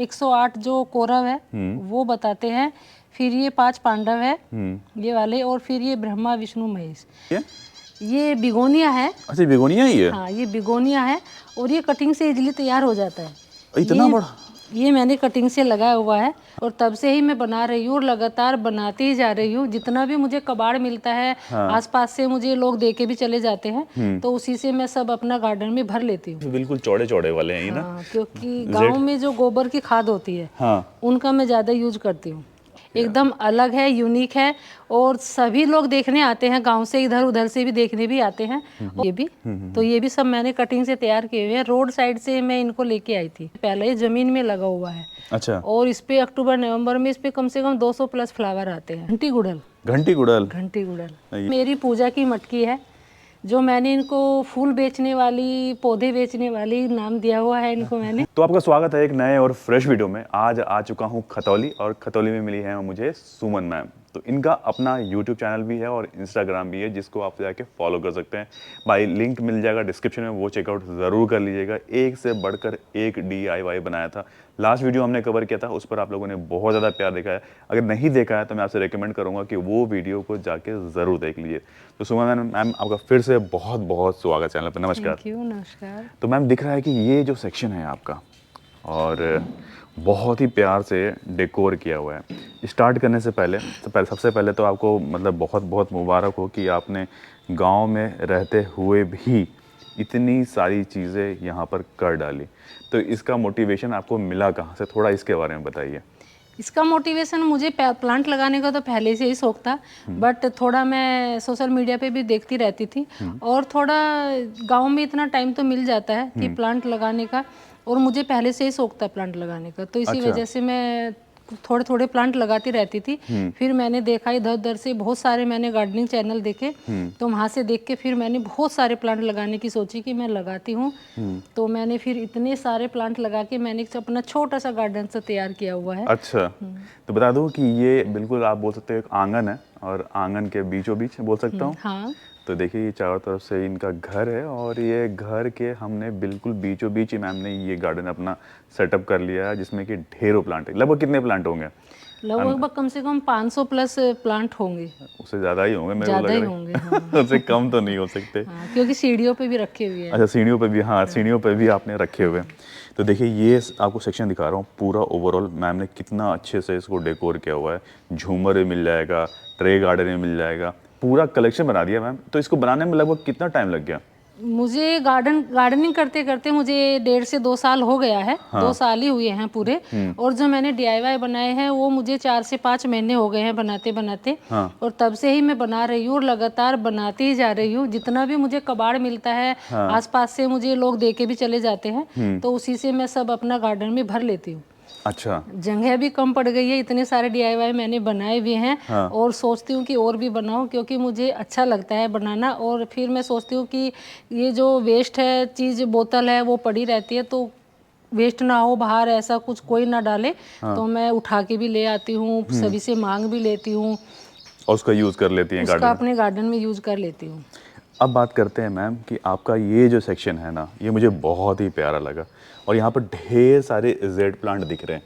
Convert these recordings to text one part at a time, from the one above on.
108 जो कौरव है वो बताते हैं, फिर ये 5 पांडव है ये वाले, और फिर ये ब्रह्मा विष्णु महेश। ये बिगोनिया है। अच्छा बिगोनिया ही है? हाँ ये बिगोनिया है, और ये कटिंग से इजीली तैयार हो जाता है। इतना बड़ा? ये मैंने कटिंग से लगाया हुआ है, और तब से ही मैं बना रही हूँ और लगातार बनाती ही जा रही हूँ। जितना भी मुझे कबाड़ मिलता है आसपास से, मुझे लोग दे के भी चले जाते हैं, तो उसी से मैं सब अपना गार्डन में भर लेती हूँ। बिल्कुल चौड़े चौड़े वाले हैं ये ना? क्योंकि गांव में जो गोबर की खाद होती है उनका मैं ज़्यादा यूज करती हूँ। एकदम अलग है, यूनिक है, और सभी लोग देखने आते हैं, गांव से इधर उधर से भी देखने भी आते हैं। ये भी तो ये भी सब मैंने कटिंग से तैयार किए हुए हैं। रोड साइड से मैं इनको लेके आई थी, पहले ये जमीन में लगा हुआ है। अच्छा। और इस पे अक्टूबर नवंबर में इस पे कम से कम 200 प्लस फ्लावर आते हैं। घंटी गुड़हल। घंटी गुड़हल? घंटी गुड़हल मेरी पूजा की मटकी है, जो मैंने इनको फूल बेचने वाली, पौधे बेचने वाली नाम दिया हुआ है इनको मैंने। तो आपका स्वागत है एक नए और फ्रेश वीडियो में। आज आ चुका हूँ खतौली, और खतौली में मिली है मुझे सुमन मैम। तो इनका अपना YouTube चैनल भी है और Instagram भी है, जिसको आप जाके फॉलो कर सकते हैं। भाई लिंक मिल जाएगा डिस्क्रिप्शन में, वो चेकआउट ज़रूर कर लीजिएगा। एक से बढ़कर एक DIY बनाया था। लास्ट वीडियो हमने कवर किया था, उस पर आप लोगों ने बहुत ज़्यादा प्यार देखा है। अगर नहीं देखा है तो मैं आपसे रिकमेंड करूँगा कि वो वीडियो को जाके ज़रूर देख लीजिए। तो सुमन मैम आपका फिर से बहुत बहुत स्वागत चैनल पर। नमस्कार। Thank you. नमस्कार। तो मैम दिख रहा है कि ये जो सेक्शन है आपका, और बहुत ही प्यार से डेकोर किया हुआ है। स्टार्ट करने से पहले सबसे पहले तो आपको मतलब बहुत बहुत मुबारक हो कि आपने गांव में रहते हुए भी इतनी सारी चीज़ें यहाँ पर कर डाली। तो इसका मोटिवेशन आपको मिला कहाँ से, थोड़ा इसके बारे में बताइए। इसका मोटिवेशन मुझे प्लांट लगाने का तो पहले से ही शौक था, बट थोड़ा मैं सोशल मीडिया पे भी देखती रहती थी, और थोड़ा गांव में इतना टाइम तो मिल जाता है कि प्लांट लगाने का, और मुझे पहले से ही शौक था प्लांट लगाने का, तो इसी वजह से मैं थोड़े थोड़े प्लांट लगाती रहती थी। फिर मैंने देखा इधर उधर से बहुत सारे मैंने गार्डनिंग चैनल देखे, तो वहाँ से देख के फिर मैंने बहुत सारे प्लांट लगाने की सोची कि मैं लगाती हूँ। तो मैंने फिर इतने सारे प्लांट लगा के मैंने अपना छोटा सा गार्डन सा तैयार किया हुआ है। अच्छा, तो बता दूं कि ये बिल्कुल आप बोल सकते हो एक आंगन है, और आंगन के बीचों बीच बोल सकता हूँ। हाँ। तो देखिए ये चारों तरफ से इनका घर है, और ये घर के हमने बिल्कुल बीचों बीच ही मैम ने ये गार्डन अपना सेटअप कर लिया है, जिसमें कि ढेरों प्लांट है। लगभग कितने प्लांट होंगे? लगभग कम से कम 500 प्लस प्लांट होंगे। उससे ज़्यादा ही होंगे मेरे को लग रहा है। हाँ। उससे कम तो नहीं हो सकते। हाँ, क्योंकि सीढ़ियों पे भी रखे हुए हैं। अच्छा सीढ़ियों पे भी? हाँ सीढ़ियों पे भी आपने रखे हुए हैं। तो देखिए ये आपको सेक्शन दिखा रहा हूँ पूरा ओवरऑल मैम ने कितना अच्छे से इसको डेकोर किया हुआ है। झूमर भी मिल जाएगा, ट्रे गार्डन में मिल जाएगा, पूरा कलेक्शन बना दिया मैम। तो इसको बनाने में लगभग कितना टाइम लग गया? मुझे गार्डनिंग करते करते मुझे 1.5 से 2 साल हो गया है। हाँ। 2 साल ही हुए हैं पूरे। और जो मैंने DIY बनाए हैं वो मुझे 4 से 5 महीने हो गए हैं बनाते बनाते। हाँ। और तब से ही मैं बना रही हूँ और लगातार बनाती ही जा रही हूँ। जितना भी मुझे कबाड़ मिलता है आसपास से, मुझे लोग दे के भी चले जाते हैं, तो उसी से मैं सब अपना गार्डन में भर लेती हूँ। अच्छा, जगह भी कम पड़ गई है, इतने सारे DIY मैंने बनाए भी हैं। हाँ। और सोचती हूँ कि और भी बनाऊँ, क्योंकि मुझे अच्छा लगता है बनाना। और फिर मैं सोचती हूँ कि ये जो वेस्ट है चीज़, बोतल है वो पड़ी रहती है, तो वेस्ट ना हो बाहर, ऐसा कुछ कोई ना डाले। हाँ। तो मैं उठा के भी ले आती हूँ, सभी से मांग भी लेती हूँ, और उसका यूज़ कर लेती हैं गार्डन, अपने गार्डन में यूज़ कर लेती हूँ। अब बात करते हैं मैम कि आपका ये जो सेक्शन है ना, ये मुझे बहुत ही प्यारा लगा, और यहाँ पर ढेर सारे जेड प्लांट दिख रहे हैं।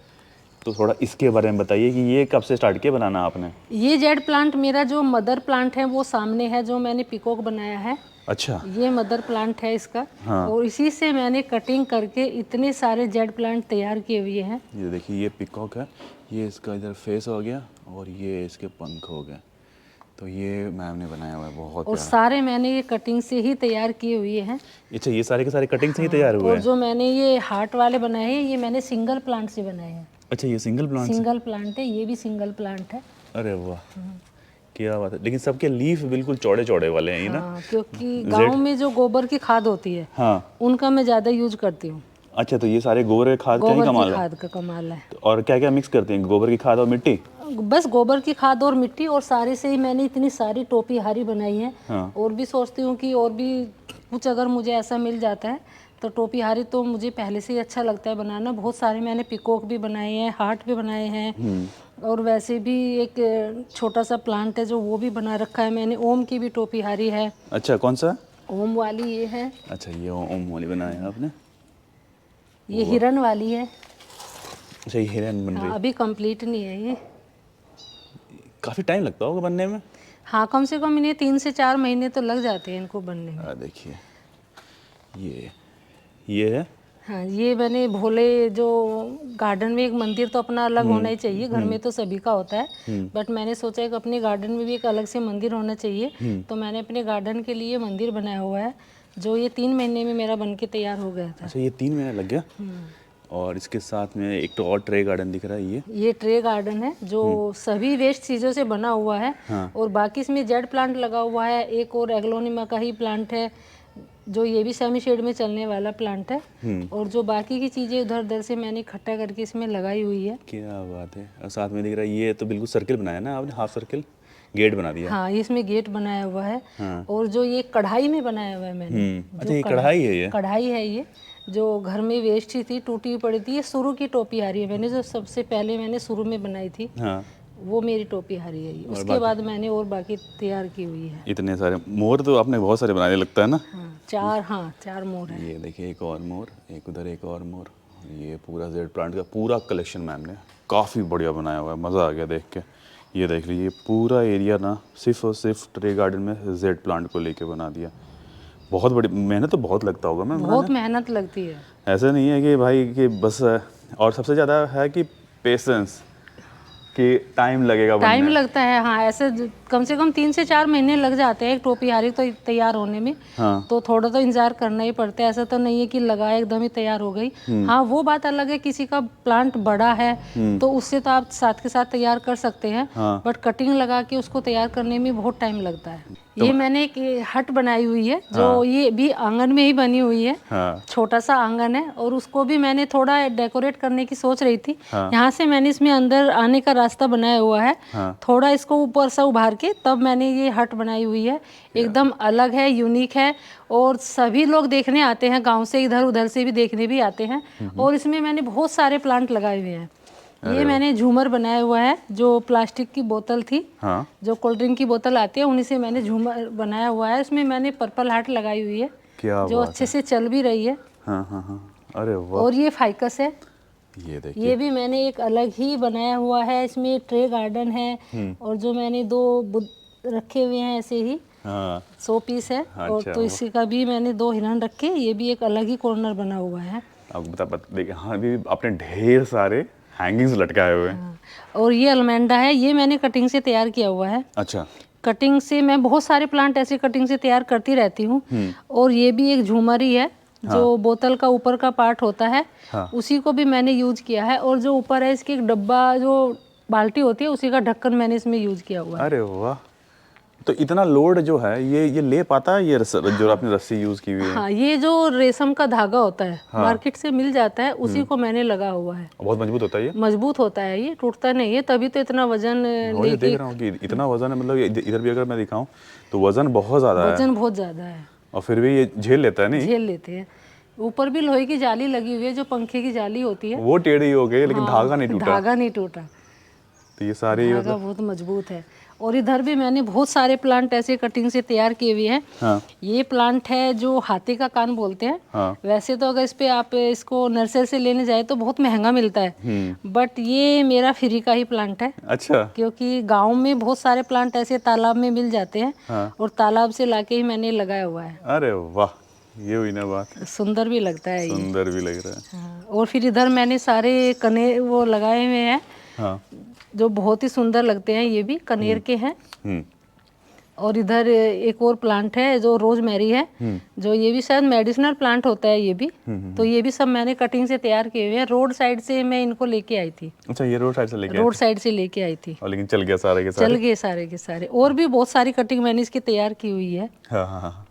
तो थोड़ा इसके बारे में बताइए कि ये कब से स्टार्ट किया बनाना आपने? ये जेड प्लांट मेरा जो मदर प्लांट है वो सामने है, जो मैंने पिकॉक बनाया है। अच्छा, ये मदर प्लांट है इसका। हाँ। और इसी से मैंने कटिंग करके इतने सारे जेड प्लांट तैयार किए हुए हैं। ये देखिए ये पिकॉक है, ये इसका इधर फेस हो गया, और ये इसके पंख हो गए। तो ये मैम ने बनाया हुआ है, बहुत और प्यारा। सारे मैंने ये कटिंग से ही तैयार किए हुए हैं। अच्छा, ये सारे के सारे कटिंग से ही तैयार हुए हैं? और जो मैंने ये हार्ट वाले बनाए हैं, ये मैंने सिंगल प्लांट से बनाए हैं। अच्छा, ये सिंगल प्लांट? सिंगल प्लांट है, ये भी सिंगल प्लांट है। अरे वाह, क्या बात है। लेकिन सबके लीफ बिल्कुल चौड़े चौड़े वाले हैं ये ना? हाँ, क्योंकि गांव में जो गोबर की खाद होती है, हाँ, उनका मैं ज़्यादा यूज करती हूँ। अच्छा, तो ये सारे गोबर खाद का ही कमाल है? खाद का कमाल है। तो और क्या क्या मिक्स करते हैं, गोबर की खाद और मिट्टी? बस गोबर की खाद और मिट्टी, और सारे से ही मैंने इतनी सारी टोपी हारी बनाई है। हाँ। और भी सोचती हूँ कि और भी कुछ अगर मुझे ऐसा मिल जाता है तो टोपी हारी, तो मुझे पहले से ही अच्छा लगता है बनाना। बहुत सारे मैंने पिकॉक भी बनाए हैं, हार्ट भी बनाए हैं, और वैसे भी एक छोटा सा प्लांट है जो वो भी बना रखा है मैंने। ओम की भी टोपी हारी है। अच्छा, कौन सा? ओम वाली ये है। अच्छा, ये ओम वाली बनाया है आपने? ये हिरन वाली है। अच्छा, ये हिरन बन रही है। अभी कंप्लीट नहीं है ये। काफ़ी टाइम लगता होगा बनने में। हाँ, कम से कम इन्हें 3 से 4 महीने तो लग जाते हैं इनको बनने में। देखिए ये है। हाँ, ये मैंने भोले जो गार्डन में एक मंदिर तो अपना अलग होना ही चाहिए, घर में तो सभी का होता है, बट मैंने सोचा कि अपने गार्डन में भी एक अलग से मंदिर होना चाहिए, तो मैंने अपने गार्डन के लिए मंदिर बनाया हुआ है, जो ये 3 महीने में मेरा बन के तैयार हो गया था। अच्छा, ये 3 महीने लग गया। और इसके साथ में एक तो और ट्रे गार्डन दिख रहा है। ये ट्रे गार्डन है जो सभी वेस्ट चीज़ों से बना हुआ है। हाँ। और बाकी इसमें जेड प्लांट लगा हुआ है, एक और एग्लोनिमा का ही प्लांट है, जो ये भी सेमी शेड में चलने वाला प्लांट है। और जो बाकी की चीज़ें उधर उधर से मैंने इकट्ठा करके इसमें लगाई हुई है। क्या बात है। और साथ में दिख रहा है ये तो बिल्कुल सर्किल बनाया ना आपने, हाफ सर्किल गेट बना दिया। हाँ, इसमें गेट बनाया हुआ है। हाँ। और जो ये कढ़ाई में बनाया हुआ है मैंने, अच्छा, ये कढ़ाई है। ये कढ़ाई है, ये जो घर में वेस्ट ही थी, टूटी हुई पड़ी थी, ये शुरू की टोपी आ रही है। मैंने जो सबसे पहले मैंने शुरू में बनाई थी, हाँ, वो मेरी टोपी आ रही है ये। उसके बाद मैंने और बाकी तैयार की हुई है। इतने सारे मोर तो आपने बहुत सारे बनाने लगता है ना। हाँ, 4 मोर है। ये देखिए, एक और मोर, एक उधर एक और मोर। ये पूरा जेड प्लांट का पूरा कलेक्शन मैम ने काफ़ी बढ़िया बनाया हुआ है, मज़ा आ गया देख के। ये देख लीजिए पूरा एरिया ना सिर्फ और सिर्फ ट्रे गार्डन में जेड प्लांट को लेके बना दिया। बहुत बड़ी मेहनत तो बहुत लगता होगा मैम। बहुत मेहनत लगती है। ऐसा नहीं है कि भाई कि बस, और सबसे ज़्यादा है कि पेशेंस, कि टाइम लगेगा बनने टाइम में। लगता है। हाँ, ऐसे कम से कम 3 से 4 महीने लग जाते हैं एक टोपी हारी तो तैयार होने में। हाँ। तो थोड़ा तो इंतजार करना ही पड़ता है। ऐसा तो नहीं है कि लगाए एकदम ही तैयार हो गई। हाँ, वो बात अलग है, किसी का प्लांट बड़ा है तो उससे तो आप साथ के साथ तैयार कर सकते हैं। हाँ। बट कटिंग लगा के उसको तैयार करने में बहुत टाइम लगता है। ये मैंने एक हट बनाई हुई है, जो ये भी आंगन में ही बनी हुई है। हाँ। छोटा सा आंगन है और उसको भी मैंने थोड़ा डेकोरेट करने की सोच रही थी। यहाँ से मैंने इसमें अंदर आने का रास्ता बनाया हुआ है। थोड़ा इसको ऊपर से उभार के तब मैंने ये हट बनाई हुई है। एकदम अलग है, यूनिक है, और सभी लोग देखने आते हैं, गांव से इधर उधर से भी देखने भी आते हैं। और इसमें मैंने बहुत सारे प्लांट लगाए हुए हैं। ये मैंने झूमर बनाया हुआ है, जो प्लास्टिक की बोतल थी, हाँ। जो कोल्ड ड्रिंक की बोतल आती है, उन्हीं से मैंने झूमर बनाया हुआ है। इसमें मैंने पर्पल हार्ट लगाई हुई है, क्या जो अच्छे से चल भी रही है। हाँ हाँ हाँ, अरे वाह। और ये फाइकस है, ये देखिए, ये भी मैंने एक अलग ही बनाया हुआ है। इसमें ट्रे गार्डन है और जो मैंने 2 बुद्ध रखे हुए हैं ऐसे ही, हाँ 100 पीस है। और तो इसी का भी मैंने 2 हिरन रखे, ये भी एक अलग ही कॉर्नर बना हुआ है। अब देखिए, हाँ अभी आपने ढेर सारे हैंगिंग्स लटकाए हुए हैं। हाँ। और ये अलमेंडा है, ये मैंने कटिंग से तैयार किया हुआ है। अच्छा। कटिंग से मैं बहुत सारे प्लांट ऐसे कटिंग से तैयार करती रहती हूँ। और ये भी एक झूमर ही है, जो बोतल का ऊपर का पार्ट होता है, उसी को भी मैंने यूज किया है। और जो ऊपर है इसकी एक डब्बा, जो बाल्टी होती है, उसी का ढक्कन मैंने इसमें यूज किया हुआ है। अरे वाह, तो इतना लोड जो है ये ले पाता है, ये जो आपने रस्सी यूज की हुई है? हाँ, ये जो रेशम का धागा होता है, मार्केट से मिल जाता है, उसी को मैंने लगा हुआ है। बहुत मजबूत होता है ये? मजबूत होता है, ये टूटता नहीं है, तभी तो इतना वजन ये देख रहा हूँ कि इतना वजन है, मतलब इधर भी अगर मैं दिखाऊं तो वजन बहुत ज्यादा है। वजन बहुत ज्यादा है, और फिर भी ये झेल लेता है। नहीं झेल लेते हैं। ऊपर भी लोहे की जाली लगी हुई है, जो पंखे की जाली होती है, वो टेढ़ी हो गई, लेकिन धागा नहीं टूटा। धागा नहीं टूटा, तो ये सारे धागा बहुत मजबूत है। और इधर भी मैंने बहुत सारे प्लांट ऐसे कटिंग से तैयार किए हुए हैं। हाँ। ये प्लांट है जो हाथी का कान बोलते हैं। हाँ। वैसे तो अगर इस पे आप इसको नर्सरी से लेने जाए तो बहुत महंगा मिलता है, बट ये मेरा फ्री का ही प्लांट है। अच्छा। क्योंकि गांव में बहुत सारे प्लांट ऐसे तालाब में मिल जाते हैं। हाँ। और तालाब से लाके ही मैंने लगाया हुआ है। अरे वाह, ये हुई ना बात, सुंदर भी लगता है ये। सुंदर भी लग रहा है। हाँ। और फिर इधर मैंने सारे कने वो लगाए हुए हैं, हाँ। जो बहुत ही सुंदर लगते हैं, ये भी कनेर के हैं। और इधर एक और प्लांट है जो रोजमेरी है, जो ये भी शायद मेडिसिनल प्लांट होता है ये भी। तो ये भी सब मैंने कटिंग से तैयार किए हुए हैं। रोड साइड से मैं इनको लेके आई थी। अच्छा, ये रोड साइड से लेके रोड साइड से लेके आई थी, और लेकिन चल गया सारे के सारे? चल गए सारे के सारे। और भी बहुत सारी कटिंग मैंने इसकी तैयार की हुई है। हाँ हाँ हाँ,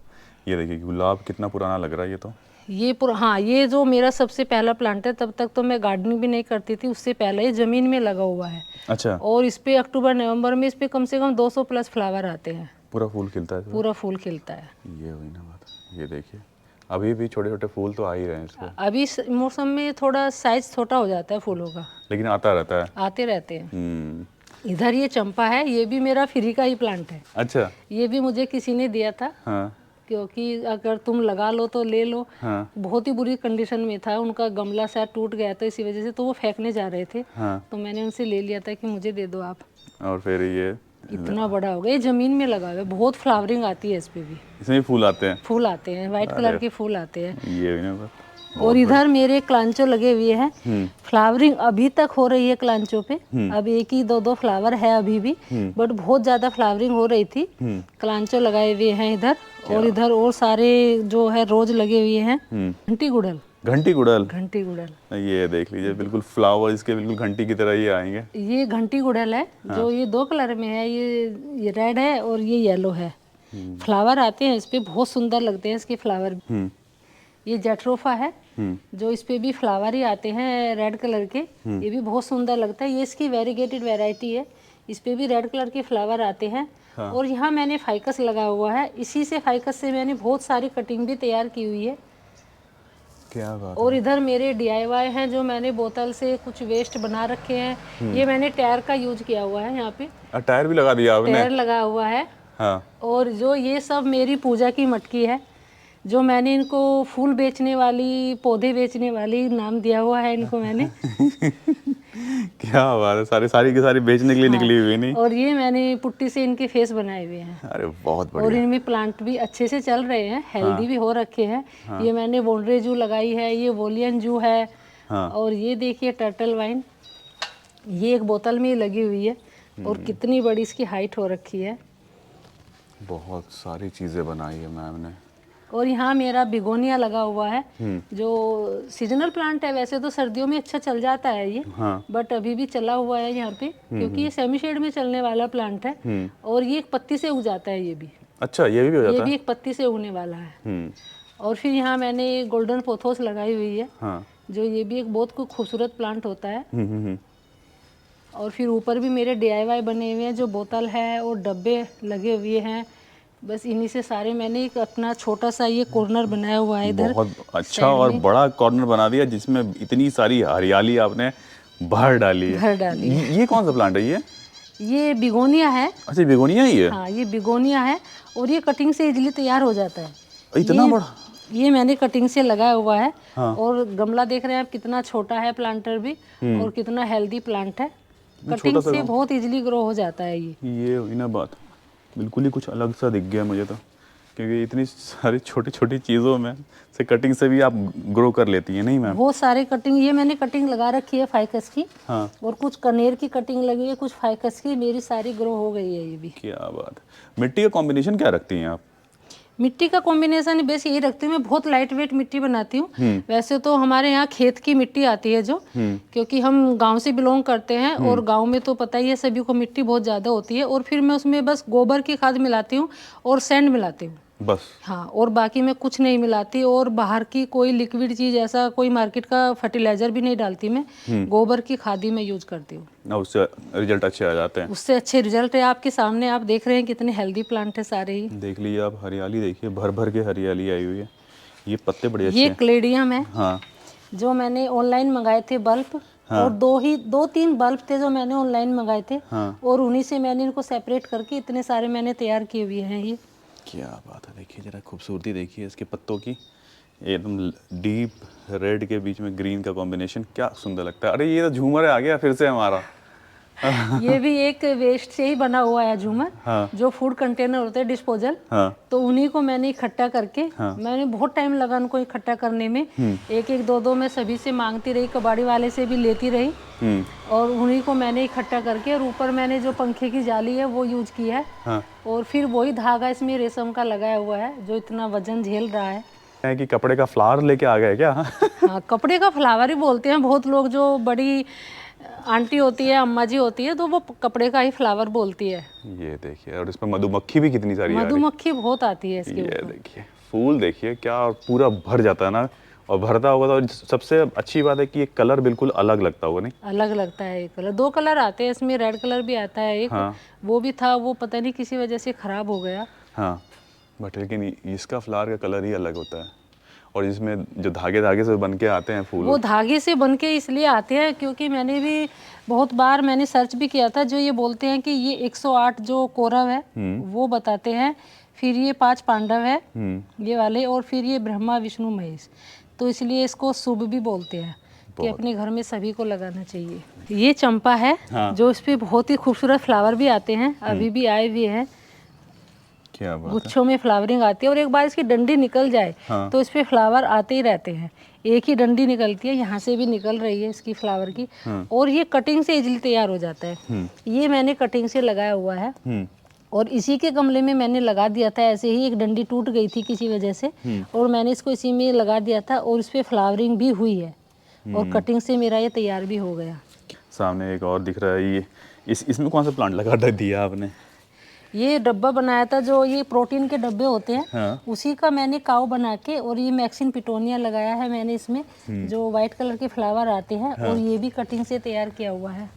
ये देखिए गुलाब कितना पुराना लग रहा है ये तो। हाँ, ये जो मेरा सबसे पहला प्लांट है, तब तक तो मैं गार्डनिंग भी नहीं करती थी, उससे पहले ये जमीन में लगा हुआ है। अच्छा। और इस पे अक्टूबर नवंबर में इस पे कम से कम 200 प्लस फ्लावर आते हैं। पूरा फूल खिलता है? पूरा फूल खिलता है। ये हुई ना बात। ये देखिए, अभी भी छोटे छोटे फूल तो आ ही रहे हैं इसको। अभी मौसम में थोड़ा साइज छोटा हो जाता है फूलों का, लेकिन आता रहता है। आते रहते हैं। इधर ये चंपा है, ये भी मेरा फ्री का ही प्लांट है। अच्छा। ये भी मुझे किसी ने दिया था। हाँ। क्योंकि अगर तुम लगा लो तो ले लो। हाँ। बहुत ही बुरी कंडीशन में था, उनका गमला शायद टूट गया था इसी वजह से, तो वो फेंकने जा रहे थे। हाँ। तो मैंने उनसे ले लिया था कि मुझे दे दो आप। और फिर ये इतना बड़ा हो गया, ये जमीन में लगा हुआ है, बहुत फ्लावरिंग आती है इस पे भी। इसमें भी फूल आते हैं? फूल आते हैं, वाइट कलर के फूल आते हैं। ये भी ना बात। और इधर मेरे क्लांचो लगे हुए हैं, फ्लावरिंग अभी तक हो रही है क्लांचो पे। अब एक ही दो फ्लावर है अभी भी, बट बहुत ज्यादा फ्लावरिंग हो रही थी। क्लांचो लगाए हुए हैं इधर, और इधर और सारे जो है रोज लगे हुए हैं। घंटी गुड़हल। घंटी गुड़हल? घंटी गुड़हल, ये देख लीजिए, बिल्कुल फ्लावर इसके बिल्कुल घंटी की तरह ही आएंगे। ये घंटी गुड़हल है। जो ये 2 कलर में है, ये रेड है और ये येलो है। फ्लावर आते हैं इस पे, बहुत सुंदर लगते हैं इसके फ्लावर। ये जेट्रोफा है, जो इस पे भी फ्लावर ही आते हैं रेड कलर के। ये भी बहुत सुंदर लगता है, ये इसकी वेरीगेटेड वैरायटी है। इस पे भी रेड कलर के फ्लावर आते हैं। और यहाँ मैंने फाइकस लगा हुआ है, इसी से फाइकस से मैंने बहुत सारी कटिंग भी तैयार की हुई है। क्या बात। और इधर मेरे DIY हैं, जो मैंने बोतल से कुछ वेस्ट बना रखे हैं। ये मैंने टायर का यूज किया हुआ है, यहाँ पे टायर भी लगा दिया आपने? टायर लगा हुआ है। हाँ। और जो ये सब मेरी पूजा की मटकी है, जो मैंने इनको फूल बेचने वाली, पौधे बेचने वाली नाम दिया हुआ है इनको मैंने। क्या बात है, सारी की सारी बेचने के लिए निकली हुई नहीं? और ये मैंने पुट्टी से इनके फेस बनाए हुए हैं। अरे बहुत बढ़िया। और इनमें प्लांट भी अच्छे से चल रहे हैं, हेल्दी भी हो रखे हैं। ये मैंने वोंड्रे जू लगाई है, ये वोलियन जू है। और ये देखिए टर्टल वाइन, ये एक बोतल में ही लगी हुई है। और कितनी बड़ी इसकी हाइट हो रखी है। बहुत सारी चीजें बनाई है मैम ने। और यहाँ मेरा बिगोनिया लगा हुआ है, जो सीजनल प्लांट है। वैसे तो सर्दियों में अच्छा चल जाता है ये, बट अभी भी चला हुआ है यहाँ पे, क्योंकि ये सेमी शेड में चलने वाला प्लांट है। और ये एक पत्ती से उग जाता है ये भी। अच्छा, ये भी हो जाता है? ये भी एक पत्ती से उगने वाला है। और फिर यहाँ मैंने गोल्डन पोथोस लगाई हुई है। जो ये भी एक बहुत खूबसूरत प्लांट होता है। और फिर ऊपर भी मेरे DIY बने हुए हैं, जो बोतल है और डब्बे लगे हुए हैं। बस इन्हीं से सारे मैंने एक अपना छोटा सा ये कॉर्नर बनाया हुआ है इधर। बहुत अच्छा और बड़ा कॉर्नर बना दिया, जिसमें इतनी सारी हरियाली आपने भर डाली है। ये कौन सा प्लांट है ये बिगोनिया है। अच्छा, बिगोनिया ही है? हाँ, ये बिगोनिया है। और ये कटिंग से इजीली तैयार हो जाता है। इतना बड़ा? ये मैंने कटिंग से लगाया हुआ है। और गमला देख रहे हैं आप, कितना छोटा है प्लांटर भी, और कितना हेल्दी प्लांट है। कटिंग से बहुत इजीली ग्रो हो जाता है ये ना बात। बिल्कुल ही कुछ अलग सा दिख गया मुझे तो, क्योंकि इतनी सारी छोटी छोटी चीज़ों में से कटिंग से भी आप ग्रो कर लेती हैं। नहीं मैम? बहुत सारे कटिंग, ये मैंने कटिंग लगा रखी है फाइकस की। हाँ। और कुछ कनेर की कटिंग लगी है, कुछ फाइकस की, मेरी सारी ग्रो हो गई है ये भी। क्या बात है। मिट्टी का कॉम्बिनेशन क्या रखती हैं आप? मिट्टी का कॉम्बिनेशन बेस यही रखती हूँ मैं, बहुत लाइट वेट मिट्टी बनाती हूँ। वैसे तो हमारे यहाँ खेत की मिट्टी आती है जो, क्योंकि हम गांव से बिलोंग करते हैं। और गांव में तो पता ही है सभी को, मिट्टी बहुत ज़्यादा होती है। और फिर मैं उसमें बस गोबर की खाद मिलाती हूँ और सैंड मिलाती हूँ बस। हाँ, और बाकी मैं कुछ नहीं मिलाती। और बाहर की कोई लिक्विड चीज़, ऐसा कोई मार्केट का फर्टिलाइजर भी नहीं डालती मैं। गोबर की खाद ही मैं यूज करती हूँ। उससे रिजल्ट अच्छे आ जाते हैं? उससे अच्छे रिजल्ट है। आपके सामने आप देख रहे हैं कितने हेल्दी प्लांट है सारे ही। देख लीजिए आप, हरियाली देखिए, भर भर के हरियाली आई हुई है। ये पत्ते बड़े अच्छे हैं। ये क्लेडियम है। हाँ। जो मैंने ऑनलाइन मंगाए थे बल्ब। और 2-3 बल्ब थे जो मैंने ऑनलाइन मंगाए थे। और उन्हीं से मैंने इनको सेपरेट करके इतने सारे मैंने तैयार किए हुए हैं ये। क्या बात है, देखिए जरा खूबसूरती देखिए इसके पत्तों की, एकदम डीप रेड के बीच में ग्रीन का कॉम्बिनेशन, क्या सुंदर लगता है। अरे ये तो झूमर आ गया फिर से हमारा। ये भी एक वेस्ट से ही बना हुआ है झूमर। जो फूड कंटेनर होते हैं डिस्पोजल, तो उन्हीं को मैंने इकट्ठा करके, मैंने बहुत टाइम लगा उनको इकट्ठा करने में। एक एक दो मैं सभी से मांगती रही, कबाड़ी वाले से भी लेती रही। और उन्हीं को मैंने इकट्ठा करके, और ऊपर मैंने जो पंखे की जाली है वो यूज की है। और फिर वही धागा इसमें रेशम का लगाया हुआ है, जो इतना वजन झेल रहा है। कि कपड़े का फ्लावर लेके आ गए क्या? हाँ, कपड़े का फ्लावर ही बोलते हैं बहुत लोग। जो बड़ी आंटी होती है, अम्मा जी होती है, तो वो कपड़े का ही फ्लावर बोलती है। ये देखिए, और इसमें मधुमक्खी भी कितनी सारी मधुमक्खी बहुत आती है इसके ऊपर। ये देखिए फूल देखिए, क्या पूरा भर जाता है ना। और भरता होगा तो सबसे अच्छी बात है कि ये कलर बिल्कुल अलग लगता होगा। नहीं, अलग लगता है। ये कलर 2 कलर आते हैं इसमें, रेड कलर भी आता है एक। वो भी था, वो पता नहीं किसी वजह से खराब हो गया। हाँ, बट लेकिन इसका फ्लावर का कलर ही अलग होता है। और इसमें जो धागे से बन के आते हैं फूल, वो धागे से बन के इसलिए आते हैं क्योंकि मैंने भी बहुत बार मैंने सर्च भी किया था। जो ये बोलते हैं कि ये 108 जो कोरव है वो बताते हैं फिर ये 5 पांडव है हम्म, ये वाले, और फिर ये ब्रह्मा विष्णु महेश, तो इसलिए इसको शुभ भी बोलते हैं कि अपने घर में सभी को लगाना चाहिए। ये चंपा है, हाँ। जो इस पे बहुत ही खूबसूरत फ्लावर भी आते हैं, अभी भी आए हुए हैं, क्या बात है। गुच्छों में फ्लावरिंग आती है, और एक बार इसकी डंडी निकल जाए हाँ। तो इस पे फ्लावर आते ही रहते हैं। एक ही डंडी निकलती है, यहाँ से भी निकल रही है इसकी फ्लावर की, और ये कटिंग से इजीली तैयार हो जाता है। ये मैंने कटिंग से लगाया हुआ है, और इसी के गमले में मैंने लगा दिया था, ऐसे ही एक डंडी टूट गई थी किसी वजह से, और मैंने इसको इसी में लगा दिया था, और इस पे फ्लावरिंग भी हुई है, और कटिंग से मेरा ये तैयार भी हो गया। सामने एक और दिख रहा है, ये इसमें कौन सा प्लांट लगा दिया आपने? ये डब्बा बनाया था, जो ये प्रोटीन के डब्बे होते हैं, हाँ। उसी का मैंने काव बना के, और ये मैक्सिन पिटोनिया लगाया है मैंने इसमें, जो वाइट कलर के फ्लावर आते हैं, और ये भी कटिंग से तैयार किया हुआ है।